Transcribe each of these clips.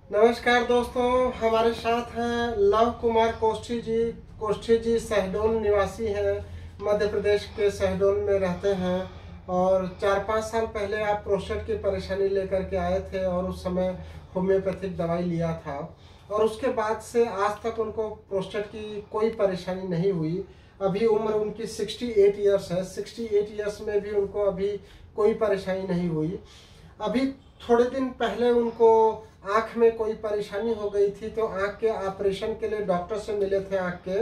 नमस्कार दोस्तों, हमारे साथ हैं लव कुमार कोष्ठी जी। कोष्ठी जी शहडोल निवासी हैं, मध्य प्रदेश के शहडोल में रहते हैं। और 4-5 साल पहले आप प्रोस्टेट की परेशानी लेकर के आए थे और उस समय होम्योपैथिक दवाई लिया था और उसके बाद से आज तक उनको प्रोस्टेट की कोई परेशानी नहीं हुई। अभी उम्र उनकी 68 ईयर्स है। 68 ईयर्स में भी उनको अभी कोई परेशानी नहीं हुई। अभी थोड़े दिन पहले उनको आँख में कोई परेशानी हो गई थी, तो आँख के ऑपरेशन के लिए डॉक्टर से मिले थे आँख के।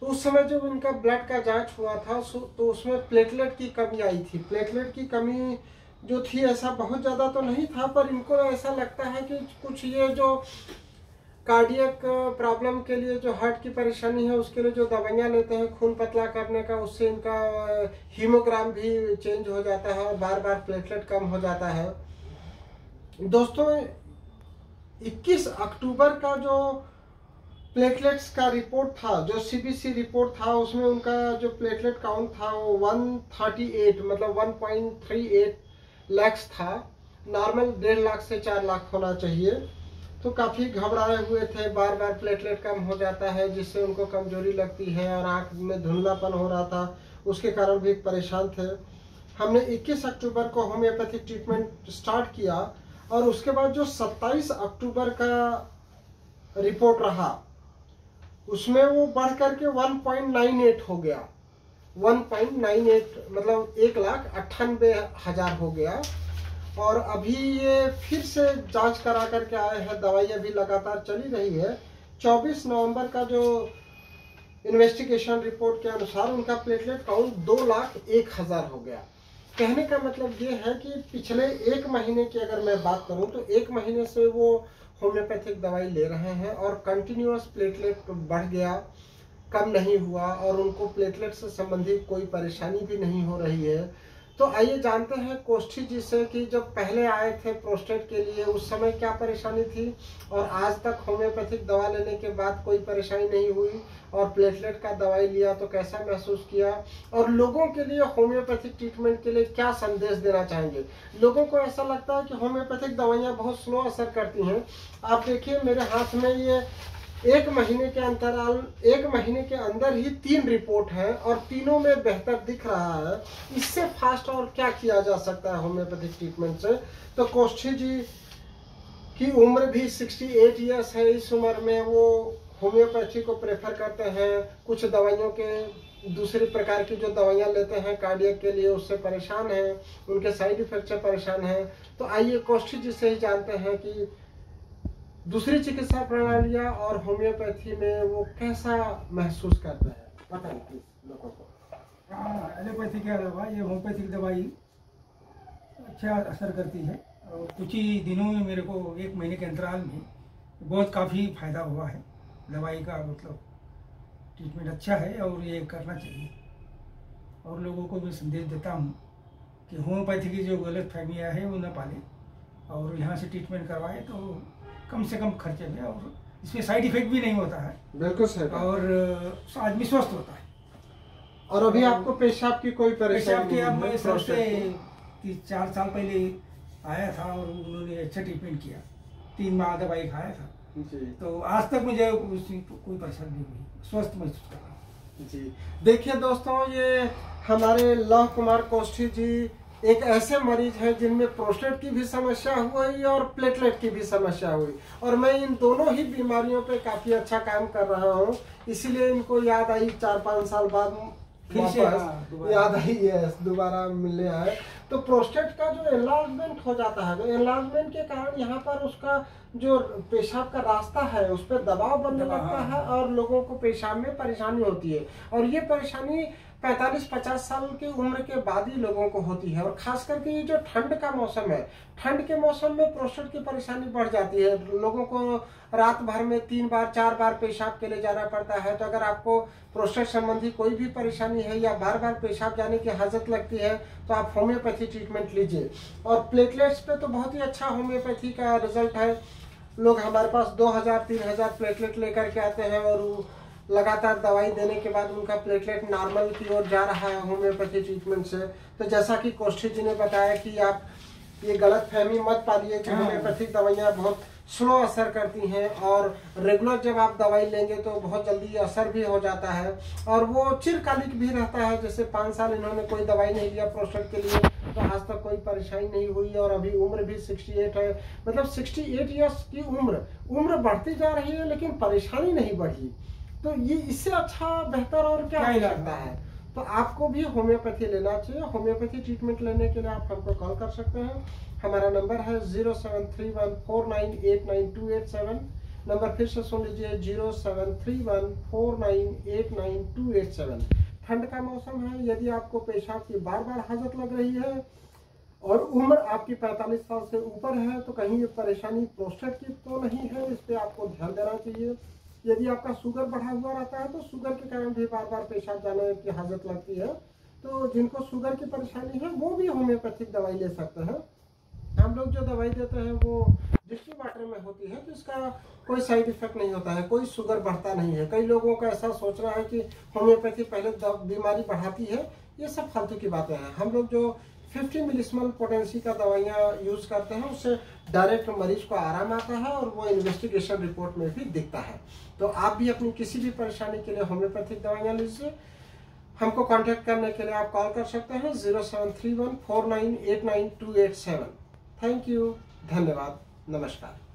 तो उस समय जब इनका ब्लड का जांच हुआ था तो उसमें प्लेटलेट की कमी आई थी। प्लेटलेट की कमी जो थी, ऐसा बहुत ज़्यादा तो नहीं था, पर इनको ऐसा लगता है कि कुछ ये जो कार्डियक प्रॉब्लम के लिए, जो हार्ट की परेशानी है उसके लिए जो दवाइयाँ लेते हैं खून पतला करने का, उससे इनका हीमोग्राम भी चेंज हो जाता है और बार बार प्लेटलेट कम हो जाता है। दोस्तों, 21 अक्टूबर का जो प्लेटलेट्स का रिपोर्ट था, जो सीबीसी रिपोर्ट था, उसमें उनका जो प्लेटलेट काउंट था वो 138 मतलब 1.38 लाख था। नॉर्मल 1.5 लाख से 4 लाख होना चाहिए। तो काफ़ी घबराए हुए थे, बार बार प्लेटलेट कम हो जाता है जिससे उनको कमजोरी लगती है और आँख में धुंधलापन हो रहा था, उसके कारण भी परेशान थे। हमने 21 अक्टूबर को होम्योपैथिक ट्रीटमेंट स्टार्ट किया और उसके बाद जो 27 अक्टूबर का रिपोर्ट रहा उसमें वो बढ़ करके 1.98 हो गया। 1.98 मतलब 1,98,000 हो गया। और अभी ये फिर से जांच करा करके आए हैं, दवाई अभी लगातार चली रही है। 24 नवंबर का जो इन्वेस्टिगेशन रिपोर्ट के अनुसार उनका प्लेटलेट काउंट 2,01,000 हो गया। कहने का मतलब ये है कि पिछले 1 महीने की अगर मैं बात करूं तो 1 महीने से वो होम्योपैथिक दवाई ले रहे हैं और कंटिन्यूअस प्लेटलेट बढ़ गया, कम नहीं हुआ और उनको प्लेटलेट से संबंधित कोई परेशानी भी नहीं हो रही है। तो आइए जानते हैं कोष्ठी जी से कि जब पहले आए थे प्रोस्टेट के लिए उस समय क्या परेशानी थी और आज तक होम्योपैथिक दवा लेने के बाद कोई परेशानी नहीं हुई, और प्लेटलेट का दवाई लिया तो कैसा महसूस किया, और लोगों के लिए होम्योपैथिक ट्रीटमेंट के लिए क्या संदेश देना चाहेंगे। लोगों को ऐसा लगता है कि होम्योपैथिक दवाइयाँ बहुत स्लो असर करती हैं। आप देखिए मेरे हाथ में ये 1 महीने के अंतराल, 1 महीने के अंदर ही 3 रिपोर्ट है और तीनों में बेहतर दिख रहा है। इससे फास्ट और क्या किया जा सकता है होम्योपैथिक ट्रीटमेंट से। तो कोष्ठी जी की उम्र भी 68 ईयर्स है। इस उम्र में वो होम्योपैथी को प्रेफर करते हैं। कुछ दवाइयों के दूसरी प्रकार की जो दवाइयाँ लेते हैं कार्डियक के लिए उससे परेशान हैं, उनके साइड इफेक्ट से परेशान हैं। तो आइए कोष्ठी जी से ही जानते हैं कि दूसरी चिकित्सा प्रणालियाँ और होम्योपैथी में वो कैसा महसूस करते हैं। बताइए प्लीज लोगों को। एलोपैथी क्या दवा, ये होम्योपैथिक दवाई अच्छा असर करती है और कुछ ही दिनों में मेरे को 1 महीने के अंतराल में बहुत काफ़ी फायदा हुआ है। दवाई का मतलब ट्रीटमेंट अच्छा है और ये करना चाहिए। और लोगों को मैं संदेश देता हूँ कि होम्योपैथी की जो गलत फहमियाँ है वो न पालें और यहाँ से ट्रीटमेंट करवाएं तो कम से कम खर्चे में, और इसमें साइड इफेक्ट भी नहीं होता है। बिल्कुल सही। और आदमी स्वस्थ होता है। और अभी आपको पेशाब की कोई परेशानी नहीं है? मैं सबसे 4 साल पहले आया था और उन्होंने अच्छा ट्रीटमेंट किया, 3 माह दवाई खाया था जी। तो आज तक मुझे कोई परेशानी नहीं हुई, स्वस्थ महसूस कर रहा हूँ जी। देखिए दोस्तों, ये हमारे लव कुमार कोष्ठी जी एक ऐसे मरीज हैं जिनमें प्रोस्टेट की भी समस्या हुई और प्लेटलेट की भी समस्या हुई, और मैं इन दोनों ही बीमारियों पे काफी अच्छा काम कर रहा हूँ। इसीलिए इनको याद आई 4-5 साल बाद फिर से याद आई है, दोबारा मिलने आए। तो प्रोस्टेट का जो एनलार्जमेंट हो जाता है, तो एनलार्जमेंट के कारण यहाँ पर उसका जो पेशाब का रास्ता है उस पर दबाव बनने लगता है और लोगों को पेशाब में परेशानी होती है। और ये परेशानी 45-50 साल की उम्र के बाद ही लोगों को होती है। और खास करके ये जो ठंड का मौसम है, ठंड के मौसम में प्रोस्टेट की परेशानी बढ़ जाती है। लोगों को रात भर में 3 बार 4 बार पेशाब के लिए जाना पड़ता है। तो अगर आपको प्रोस्टेट संबंधी कोई भी परेशानी है या बार बार पेशाब जाने की हाजत लगती है तो आप होम्योपैथी ट्रीटमेंट लीजिए। और प्लेटलेट्स पे तो बहुत ही अच्छा होम्योपैथी का रिजल्ट है। लोग हमारे पास 2000-3000 प्लेटलेट लेकर के आते हैं और लगातार दवाई देने के बाद उनका प्लेटलेट नॉर्मल की ओर जा रहा है होम्योपैथी ट्रीटमेंट से। तो जैसा कि कोष्ठी जी ने बताया कि आप ये गलत फहमी मत पालिए कि होम्योपैथिक दवाइयाँ बहुत स्लो असर करती हैं और रेगुलर जब आप दवाई लेंगे तो बहुत जल्दी असर भी हो जाता है और वो चिरकालिक भी रहता है। जैसे 5 साल इन्होंने कोई दवाई नहीं लिया प्रोस्टेट के लिए तो आज तक कोई परेशानी नहीं हुई और अभी उम्र भी 68 है, मतलब 68 ईयर्स की उम्र बढ़ती जा रही है लेकिन परेशानी नहीं बढ़ी। तो ये इससे अच्छा बेहतर और क्या हो सकता है। तो आपको भी होम्योपैथी लेना चाहिए। होम्योपैथी ट्रीटमेंट लेने के लिए आप हमको कॉल कर सकते हैं। हमारा नंबर है 0731498987। नंबर फिर से सुन लीजिए 0731498987। ठंड का मौसम है, यदि आपको पेशाब की बार बार हाजत लग रही है और उम्र आपकी 45 साल से ऊपर है तो कहीं ये परेशानी प्रोस्टेट की तो नहीं है, इस पे आपको ध्यान देना चाहिए। यदि आपका शुगर बढ़ा हुआ रहता है तो शुगर के कारण भी बार बार पेशाब जाने की हाजत लगती है, तो जिनको शुगर की परेशानी है वो भी होम्योपैथिक दवाई ले सकते हैं। हम लोग जो दवाई देते हैं वो डिस्टिल वाटर में होती है तो इसका कोई साइड इफेक्ट नहीं होता है, कोई शुगर बढ़ता नहीं है। कई लोगों का ऐसा सोचना है कि होम्योपैथी पहले बीमारी बढ़ाती है, ये सब फालतू की बातें हैं। हम लोग जो 50 मिलीस्मॉल पोटेंसी का दवाइयाँ यूज करते हैं उससे डायरेक्ट मरीज को आराम आता है और वो इन्वेस्टिगेशन रिपोर्ट में भी दिखता है। तो आप भी अपनी किसी भी परेशानी के लिए होम्योपैथिक दवाइयाँ लीजिए। हमको कांटेक्ट करने के लिए आप कॉल कर सकते हैं 0731498987। थैंक यू, धन्यवाद, नमस्कार।